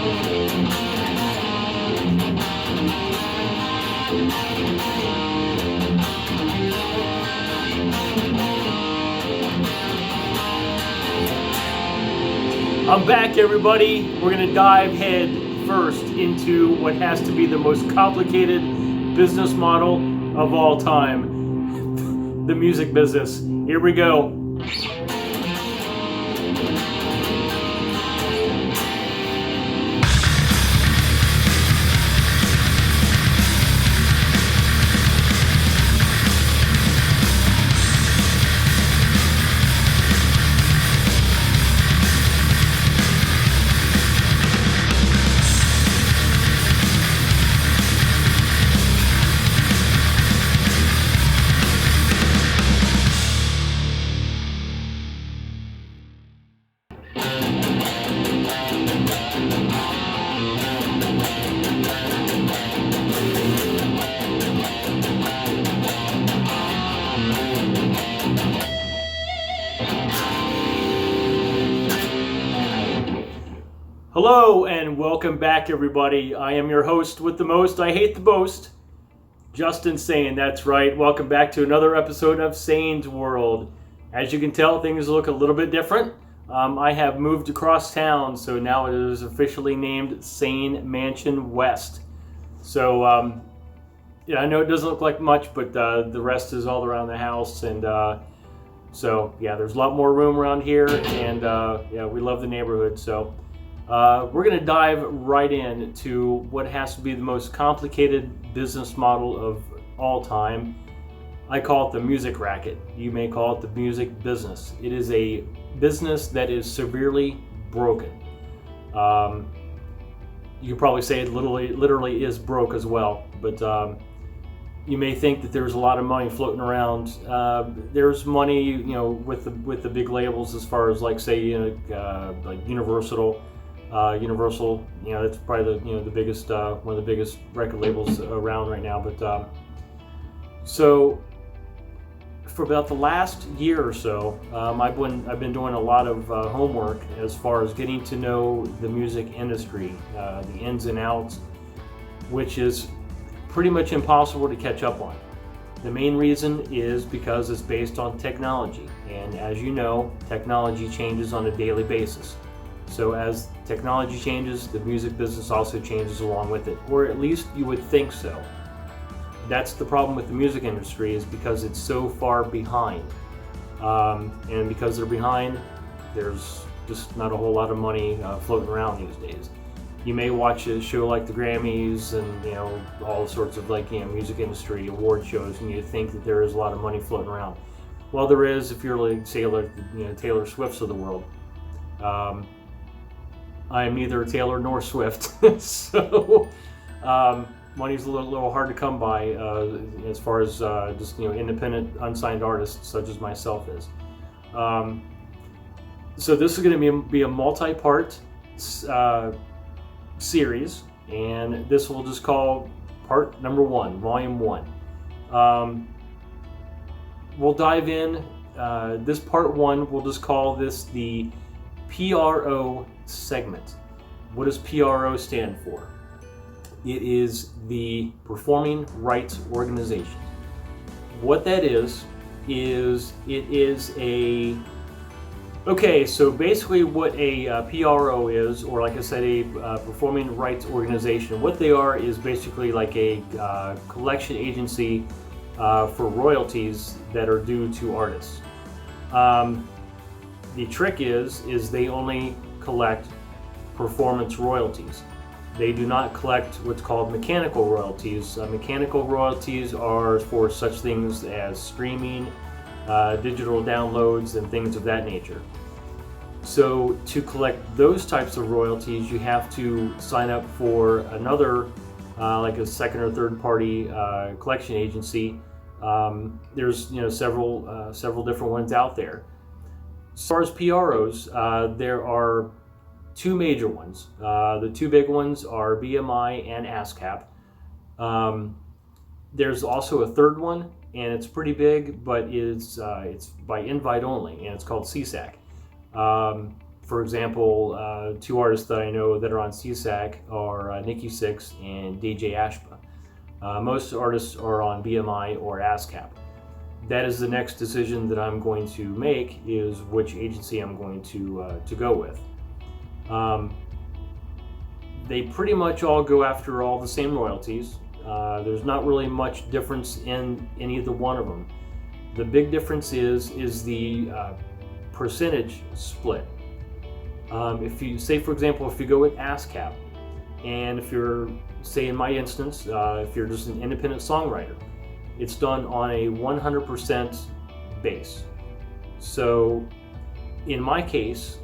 I'm back, everybody. We're going to dive head first into what has to be the most complicated business model of all time, the music business. Here we go. Hello and welcome back, everybody. I am your host with the most. I hate the boast, Justin Sane. That's right. Welcome back to another episode of Sane's World. As you can tell, things look a little bit different. I have moved across town, so now it is officially named Sane Mansion West. So, yeah, I know it doesn't look like much, but the rest is all around the house, and so yeah, there's a lot more room around here, and yeah, we love the neighborhood. So. We're going to dive right into what has to be the most complicated business model of all time. I call it the music racket. You may call it the music business. It is a business that is severely broken. You could probably say it literally is broke as well, but you may think that there's a lot of money floating around. There's money, you know, with the big labels, as far as like, say, you know, like Universal, you know, that's probably the biggest one of the biggest record labels around right now. But so for about the last year or so, I've been doing a lot of homework as far as getting to know the music industry, the ins and outs, which is pretty much impossible to catch up on. The main reason is because it's based on technology, and as you know, technology changes on a daily basis. So as technology changes, the music business also changes along with it, or at least you would think so. That's the problem with the music industry, is because it's so far behind. And because they're behind, there's just not a whole lot of money floating around these days. You may watch a show like the Grammys and, you know, all sorts of, like, you know, music industry award shows, and you think that there is a lot of money floating around. Well, there is if you're, like, say, like, you know, Taylor Swift's of the world. I am neither Taylor nor Swift, so money's a little hard to come by as far as just, you know, independent, unsigned artists such as myself is. So this is going to be a multi-part series, and this we'll just call part number 1, volume 1. We'll dive in. This part 1, we'll just call this the PRO segment. What does PRO stand for? It is the Perfrorming Rights Organization. What that is it is a... Okay, so basically what a PRO is, or like I said, a Perfrorming Rights Organization, what they are is basically like a collection agency for royalties that are due to artists. The trick is they only collect performance royalties. They do not collect what's called mechanical royalties. Mechanical royalties are for such things as streaming, digital downloads, and things of that nature. So to collect those types of royalties, you have to sign up for another, like a second or third party collection agency. There's, you know, several different ones out there. As far as PROs, there are 2 major ones. The 2 big ones are BMI and ASCAP. There's also a third one, and it's pretty big, but it's by invite only, and it's called CSAC. For For example, two artists that I know that are on CSAC are Nikki Sixx and DJ Ashba. Most artists are on BMI or ASCAP. That is the next decision that I'm going to make, is which agency I'm going to go with. They pretty much all go after all the same royalties. There's not really much difference in any of the one of them. The big difference is the percentage split. If you say, for example, if you go with ASCAP, and if you're, say in my instance, if you're just an independent songwriter, it's done on a 100% base. So in my case,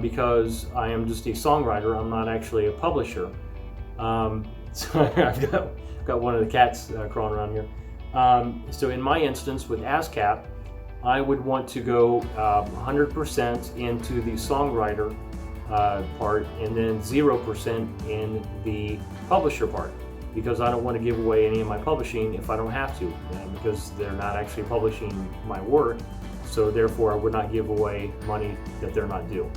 because I am just a songwriter, I'm not actually a publisher. So I've got one of the cats crawling around here. So in my instance with ASCAP, I would want to go 100% into the songwriter part, and then 0% in the publisher part, because I don't want to give away any of my publishing if I don't have to, because they're not actually publishing my work, so therefore I would not give away money that they're not due.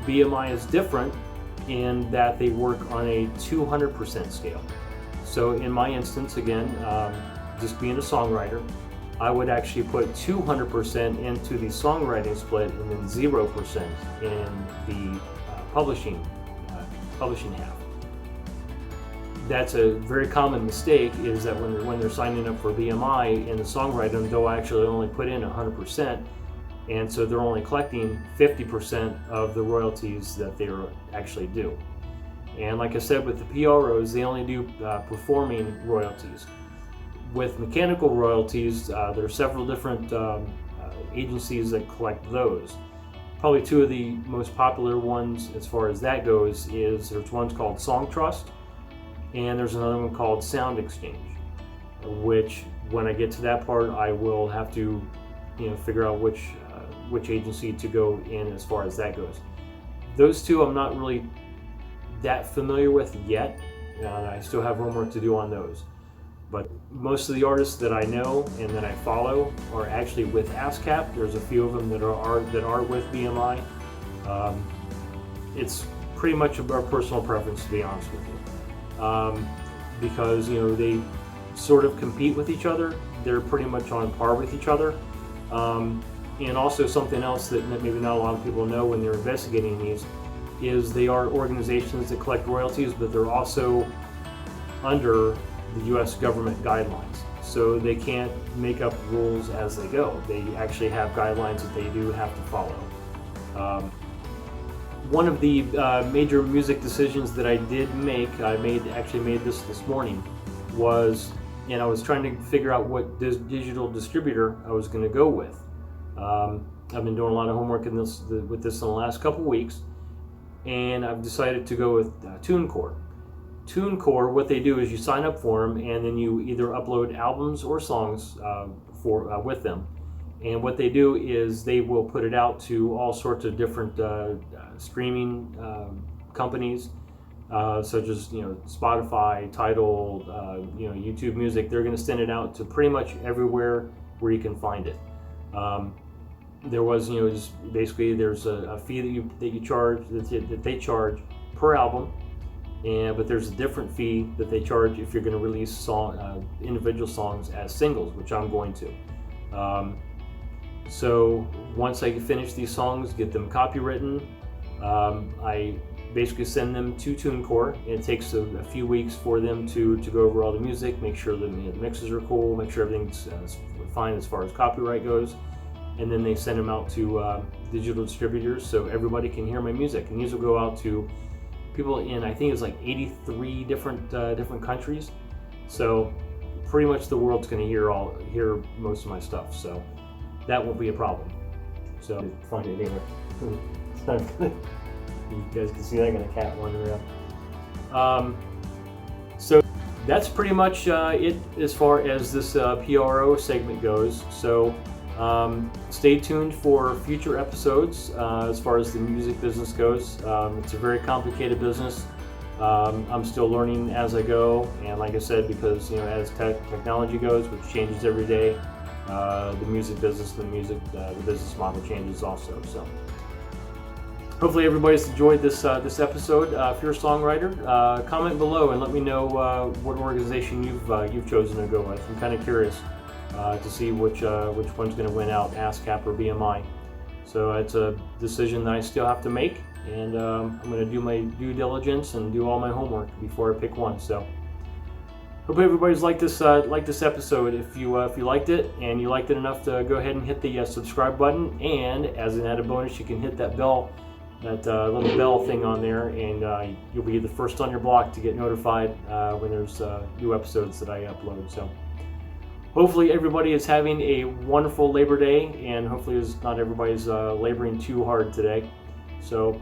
BMI is different in that they work on a 200% scale. So in my instance, again, just being a songwriter, I would actually put 200% into the songwriting split and then 0% in the publishing half. That's a very common mistake, is that when they're signing up for BMI and the songwriting, they'll actually only put in 100%, and so they're only collecting 50% of the royalties that they're actually due. And like I said, with the PROs, they only do performing royalties. With mechanical royalties, there are several different agencies that collect those. Probably two of the most popular ones as far as that goes is, there's one called Song Trust, and there's another one called Sound Exchange, which when I get to that part, I will have to figure out which agency to go in as far as that goes. Those two I'm not really that familiar with yet. I still have homework to do on those. But most of the artists that I know and that I follow are actually with ASCAP. There's a few of them that are with BMI. It's pretty much our personal preference, to be honest with you, because they sort of compete with each other. They're pretty much on par with each other. And also something else that maybe not a lot of people know when they're investigating these is they are organizations that collect royalties, but they're also under the U.S. government guidelines. So they can't make up rules as they go. They actually have guidelines that they do have to follow. One of the major music decisions that I did make, actually made this morning, was, and I was trying to figure out what digital distributor I was going to go with. I've been doing a lot of homework with this in the last couple weeks, and I've decided to go with TuneCore. TuneCore, what they do is you sign up for them, and then you either upload albums or songs with them. And what they do is they will put it out to all sorts of different streaming companies, such as Spotify, Tidal, YouTube Music. They're going to send it out to pretty much everywhere where you can find it. There was, just basically there's a fee that you charge, that they charge per album. But there's a different fee that they charge if you're going to release individual songs as singles, which I'm going to. So once I finish these songs, get them copywritten, I basically send them to TuneCore. It takes a few weeks for them to go over all the music, make sure the mixes are cool, make sure everything's fine as far as copyright goes, and then they send them out to digital distributors so everybody can hear my music. And these will go out to people in, I think it's like 83 different countries. So pretty much the world's going to hear most of my stuff. So that won't be a problem. So find it anywhere. You guys can see that. I got a cat wandering around. So that's pretty much it as far as this PRO segment goes. So stay tuned for future episodes as far as the music business goes. It's a very complicated business. I'm still learning as I go, and like I said, because as technology goes, which changes every day, the music business, the business model changes also. So hopefully everybody's enjoyed this episode. If you're a songwriter, comment below and let me know what organization you've chosen to go with. I'm kind of curious to see which one's going to win out, ASCAP or BMI. So it's a decision that I still have to make, and I'm going to do my due diligence and do all my homework before I pick one. So hope everybody's liked this episode. If you liked it and you liked it enough to go ahead and hit the subscribe button, and as an added bonus, you can hit that bell, that little bell thing on there, and you'll be the first on your block to get notified when there's new episodes that I upload. So hopefully everybody is having a wonderful Labor Day, and hopefully not everybody's laboring too hard today. So